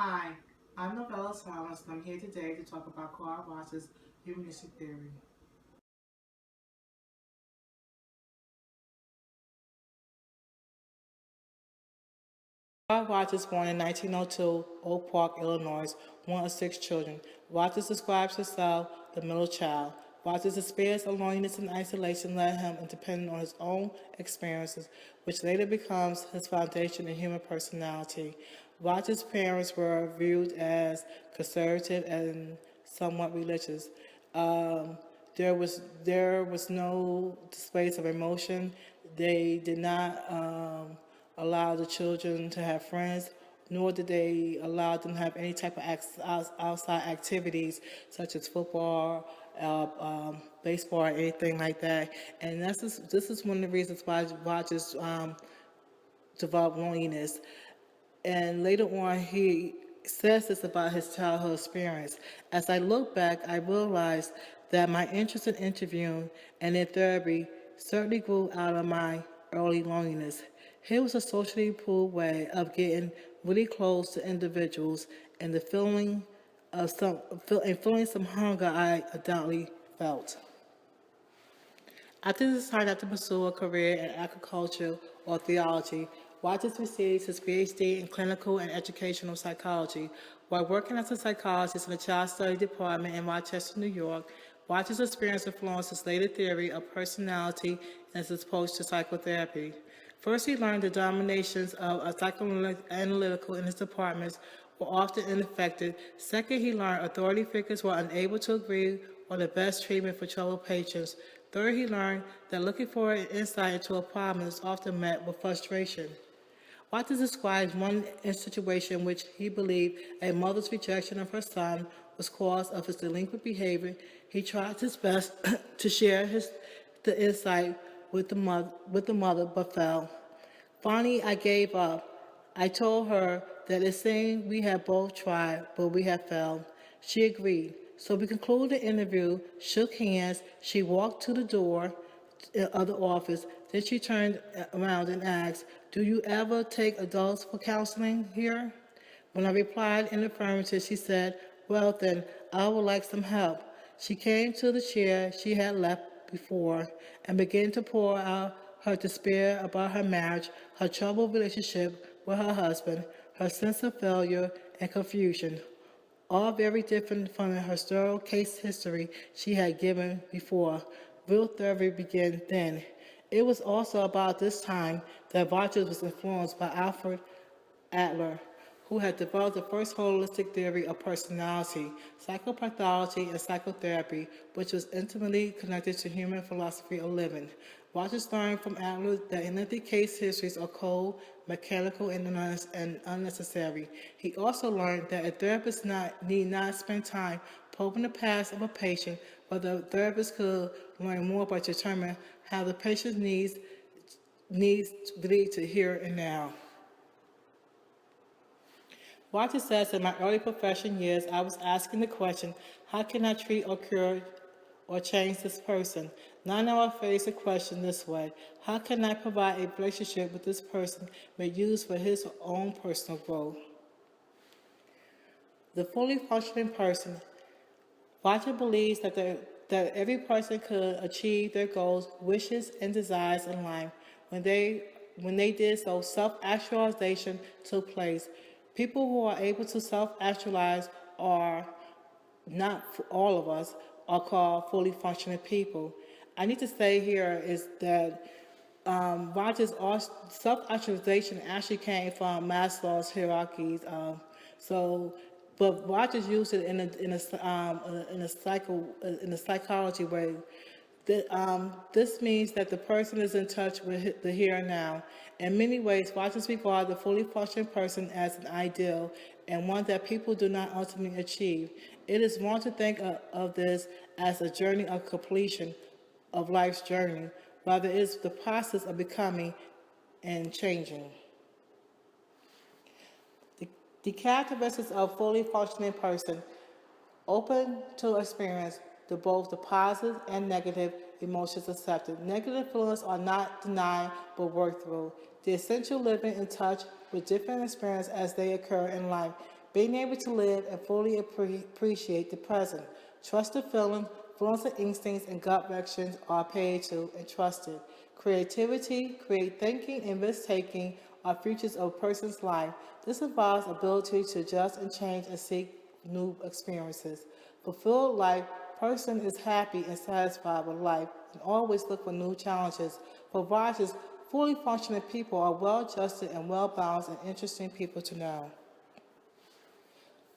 Hi, I'm Novella Thomas, and I'm here today to talk about Carl Ross's humanistic theory. Carl Rogers was born in 1902, Oak Park, Illinois, one of six children. Rogers describes himself the middle child. Rogers' experience of loneliness and isolation led him into depending on his own experiences, which later becomes his foundation in human personality. Rogers' parents were viewed as conservative and somewhat religious. Um, there was no displays of emotion. They did not allow the children to have friends, nor did they allow them to have any type of outside activities such as football, baseball, or anything like that. And this is one of the reasons why Rogers developed loneliness. And later on, he says this about his childhood experience. As I look back, I realized that my interest in interviewing and in therapy certainly grew out of my early loneliness. Here was a socially approved way of getting really close to individuals and the feeling of feeling some hunger I undoubtedly felt. After he decided to pursue a career in agriculture or theology, Rogers received his PhD in clinical and educational psychology. While working as a psychologist in the child study department in Rochester, New York, Rogers' experience influenced his later theory of personality and his approach to psychotherapy. First, he learned the dominations of a psychoanalytical in his departments were often ineffective. Second, he learned authority figures were unable to agree on the best treatment for troubled patients. Third, he learned that looking for an insight into a problem is often met with frustration. Waters describes one situation in which he believed a mother's rejection of her son was cause of his delinquent behavior. He tried his best to share the insight with the mother, but failed. Finally, I gave up. I told her that it seemed we had both tried, but we had failed. She agreed. So we concluded the interview, shook hands. She walked to the door of the office. Then she turned around and asked, "Do you ever take adults for counseling here?" When I replied in the affirmative, she said, "Well, then, I would like some help." She came to the chair she had left before and began to pour out her despair about her marriage, her troubled relationship with her husband, her sense of failure and confusion, all very different from the historical case history she had given before. Real therapy began then. It was also about this time that Rogers was influenced by Alfred Adler, who had developed the first holistic theory of personality, psychopathology, and psychotherapy, which was intimately connected to human philosophy of living. Rogers learned from Adler that lengthy case histories are cold, mechanical, and unnecessary. He also learned that a therapist need not spend time probing the past of a patient, but the therapist could learn more by determining how the patient's needs lead to here and now. Walter says in my early profession years, I was asking the question, how can I treat or cure or change this person? Now I face the question this way, how can I provide a relationship with this person may use for his own personal growth? The fully functioning person. Walter believes that every person could achieve their goals, wishes, and desires in life. When they did so, self-actualization took place. People who are able to self-actualize are not all of us are called fully functioning people. I need to say here is that Rogers' self-actualization actually came from Maslow's hierarchies. So, but Rogers used it in a psychology way. This means that the person is in touch with the here and now. In many ways, Rogers regards the fully functioning person as an ideal and one that people do not ultimately achieve. It is wrong to think of this as a journey of completion of life's journey. Rather, it is the process of becoming and changing. The characteristics of a fully functioning person open to experience both the positive and negative emotions accepted. Negative feelings are not denied but worked through. The essential living in touch with different experiences as they occur in life. being able to live and fully appreciate the present. Trust the feelings and instincts, and gut reactions are paid to and trusted. Creativity, create thinking, and risk-taking are features of a person's life. This involves ability to adjust and change and seek new experiences. Fulfilled life, person is happy and satisfied with life and always look for new challenges. For Rogers, fully functioning people are well-adjusted and well-balanced and interesting people to know.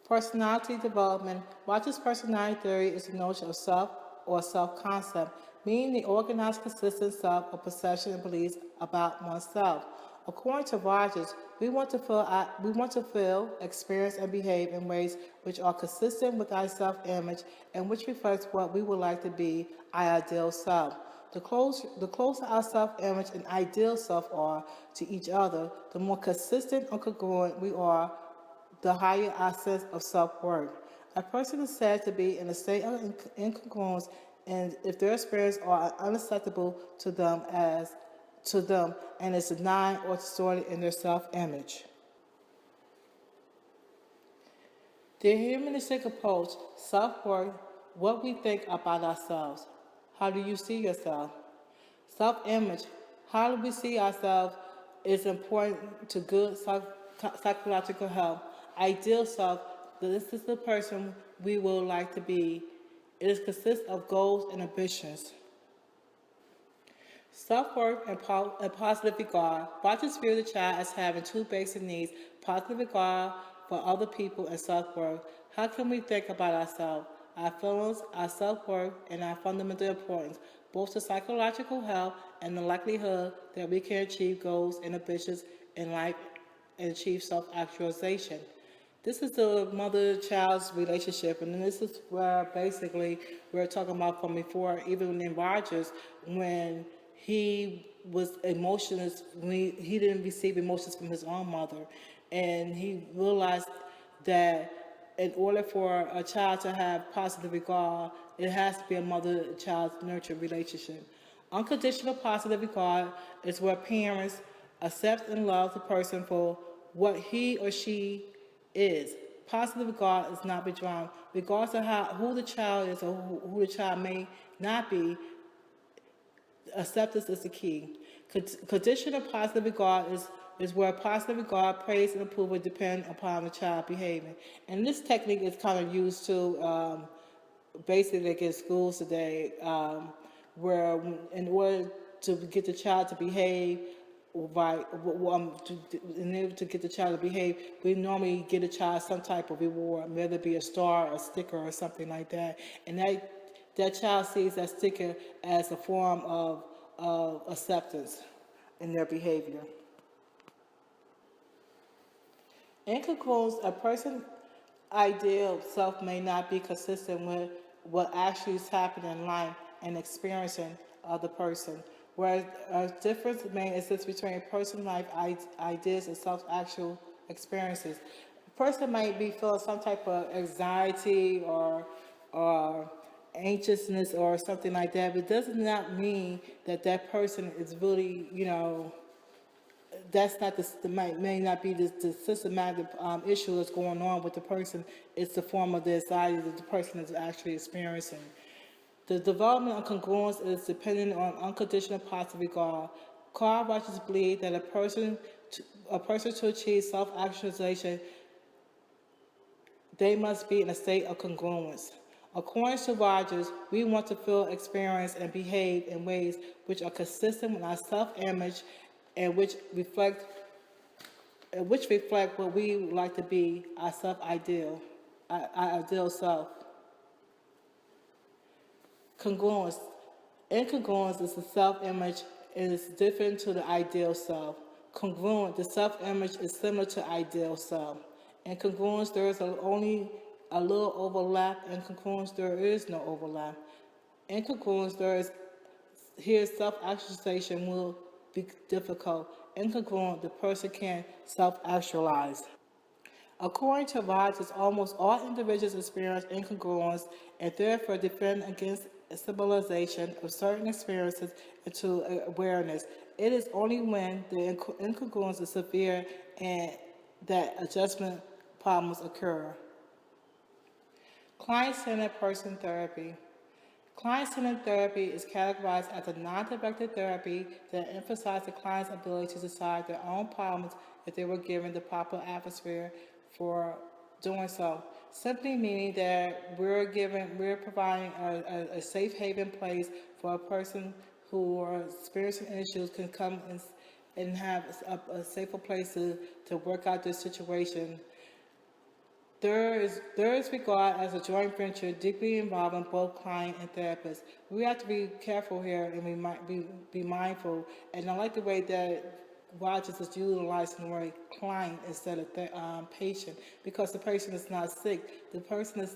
Personality development. Rogers' personality theory is the notion of self or self-concept, meaning the organized, consistent self of perception and beliefs about oneself. According to Rogers, we want to feel, experience, and behave in ways which are consistent with our self-image and which reflects what we would like to be, our ideal self. The closer our self-image and ideal self are to each other, the more consistent or congruent we are, the higher our sense of self-worth. A person is said to be in a state of incongruence and if their experiences are unacceptable to them and is denied or distorted in their self-image. The humanistic approach, self-worth, what we think about ourselves. How do you see yourself? Self-image, how do we see ourselves is important to good psychological health. Ideal self, this is the person we would like to be. It consists of goals and ambitions. Self-worth and positive regard. Rogers view the child as having two basic needs, positive regard for other people and self-worth. How can we think about ourselves, our feelings, our self-worth, and our fundamental importance, both to psychological health and the likelihood that we can achieve goals and ambitions in life and achieve self-actualization? This is the mother-child's relationship, and this is where basically we're talking about from before, even in Rogers, when he was emotionless, when he didn't receive emotions from his own mother, and he realized that in order for a child to have positive regard, it has to be a mother-child nurture relationship. Unconditional positive regard is where parents accept and love the person for what he or she is. Positive regard is not withdrawn. Regardless of who the child is or who the child may not be, acceptance is the key. Conditional positive regard is where positive regard, praise, and approval depend upon the child behaving. And this technique is kind of used to basically like in schools today, where in order to get the child to behave right, in order to get the child to behave, we normally get a child some type of reward, whether it be a star, a sticker, or something like that. And that child sees that sticker as a form of acceptance in their behavior. In conclusion, a person's ideal self may not be consistent with what actually is happening in life and experiencing of the person, whereas a difference may exist between a person's life ideas and self-actual experiences. A person might be feeling some type of anxiety or anxiousness or something like that, but it does not mean that that person is really, that's not may not be the systematic issue that's going on with the person. It's the form of the anxiety that the person is actually experiencing. The development of congruence is dependent on unconditional positive regard. Carl Rogers believed that a person to achieve self-actualization, they must be in a state of congruence. According to Rogers, we want to feel, experience, and behave in ways which are consistent with our self-image and which reflect what we would like to be, our self-ideal, our ideal self. Congruence. Incongruence is the self-image and is different to the ideal self. Congruent, the self-image is similar to ideal self. In congruence, there is only a little overlap. In congruence, there is no overlap. In congruence, here self-actualization will be difficult. Incongruent, the person can self-actualize. According to Rogers, almost all individuals experience incongruence and therefore defend against symbolization of certain experiences into awareness. It is only when the incongruence is severe and that adjustment problems occur. Client-centered person therapy. Client-centered therapy is categorized as a non-directed therapy that emphasizes the client's ability to decide their own problems if they were given the proper atmosphere for doing so. Simply meaning that we're providing a safe haven place for a person who are experiencing issues can come and have a safer place to work out their situation. There is regard as a joint venture deeply involving both client and therapist. We have to be careful here and we might be mindful. And I like the way that Rogers is utilizing the word client instead of patient, because the patient is not sick. The person is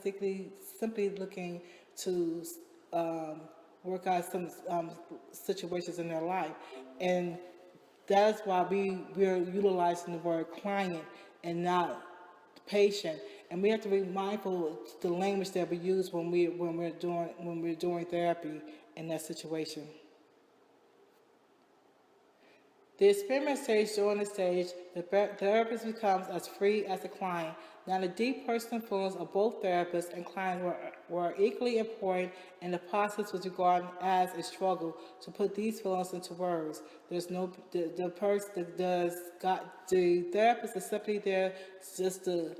simply looking to work out some situations in their life. And that's why we're utilizing the word client and not patient, and we have to be mindful of the language that we use when we're doing therapy in that situation. The experiment stage. During the stage, the therapist becomes as free as the client. Now, the deep personal feelings of both therapists and clients were equally important, and the process was regarded as a struggle to put these feelings into words. There's no the therapist is simply there just to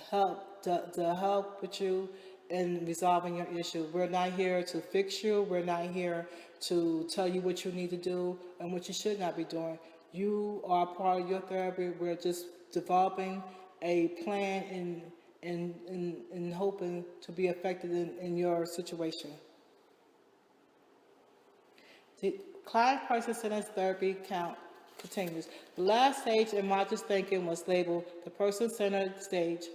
help with you in resolving your issue. We're not here to fix you. We're not here to tell you what you need to do and what you should not be doing. You are part of your therapy. We're just developing a plan and hoping to be effective in your situation. The client person-centered therapy continues. The last stage in Rogers' thinking was labeled the person-centered stage.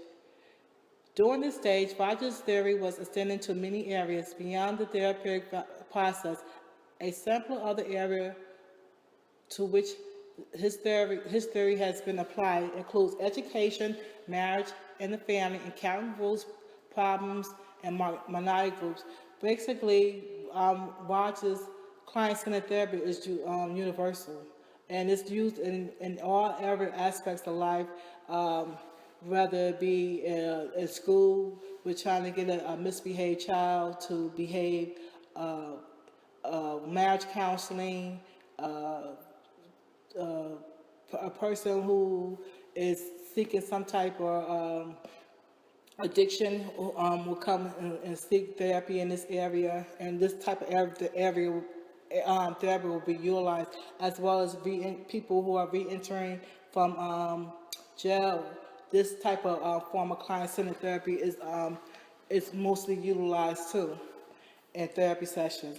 During this stage, Rogers' theory was extended to many areas beyond the therapeutic process. A sample of the area to which his theory has been applied includes education, marriage and the family, encountering rules, problems, and minority groups. Basically, Rogers' client-centered therapy is universal, and it's used in all every aspects of life. Whether it be in school, we're trying to get a misbehaved child to behave, marriage counseling, a person who is seeking some type of addiction will come and seek therapy in this area, and this type of area therapy will be utilized, as well as people who are re-entering from jail. This type of form of client-centered therapy is mostly utilized too in therapy sessions.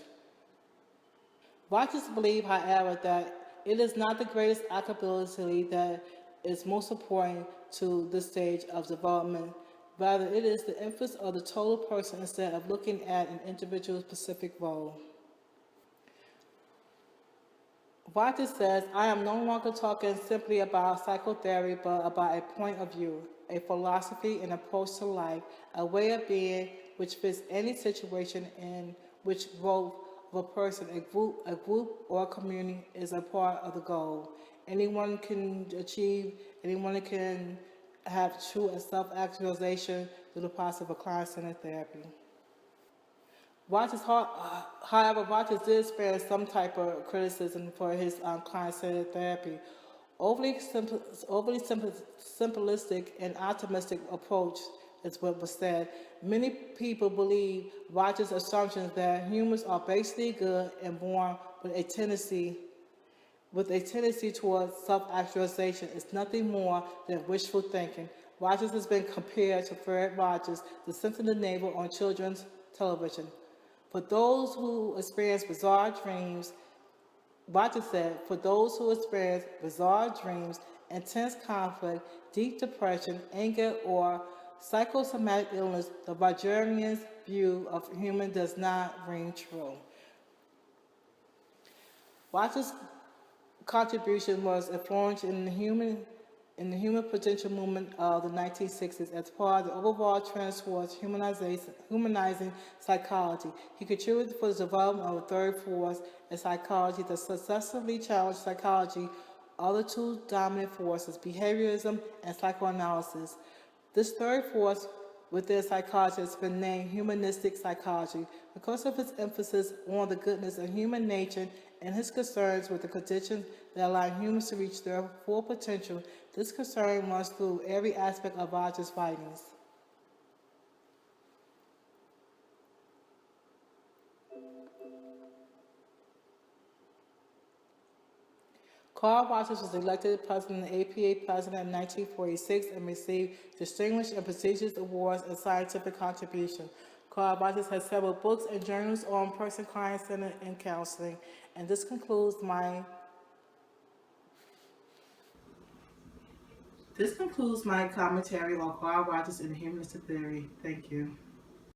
Rogers believes, however, that it is not the greatest accountability that is most important to this stage of development. Rather, it is the emphasis of the total person instead of looking at an individual's specific role. Rogers says, I am no longer talking simply about psychotherapy, but about a point of view, a philosophy, an approach to life, a way of being which fits any situation in which growth of a person, a group, or a community is a part of the goal. Anyone can have true and self-actualization through the process of a client-centered therapy. However, Rogers did experience some type of criticism for his client-centered therapy. Overly simplistic and optimistic approach is what was said. Many people believe Rogers' assumptions that humans are basically good and born with a tendency towards self-actualization is nothing more than wishful thinking. Rogers has been compared to Fred Rogers, the sensitive neighbor on children's television. For those who experience bizarre dreams, Rogers said, for those who experience bizarre dreams, intense conflict, deep depression, anger, or psychosomatic illness, the Rogerian view of human does not ring true. Rogers' contribution was influential in the human potential movement of the 1960s as part of the overall trend towards humanizing psychology. He contributed for the development of a third force in psychology that successfully challenged psychology, other two dominant forces, behaviorism and psychoanalysis. This third force within psychology has been named humanistic psychology because of its emphasis on the goodness of human nature and his concerns with the conditions that allow humans to reach their full potential. This concern runs through every aspect of Rogers' writings. Carl Rogers was elected president and APA president in 1946 and received distinguished and prestigious awards and scientific contributions. Carl Rogers has several books and journals on person-client centered and counseling. And this concludes my commentary on Carl Rogers and humanistic theory. Thank you.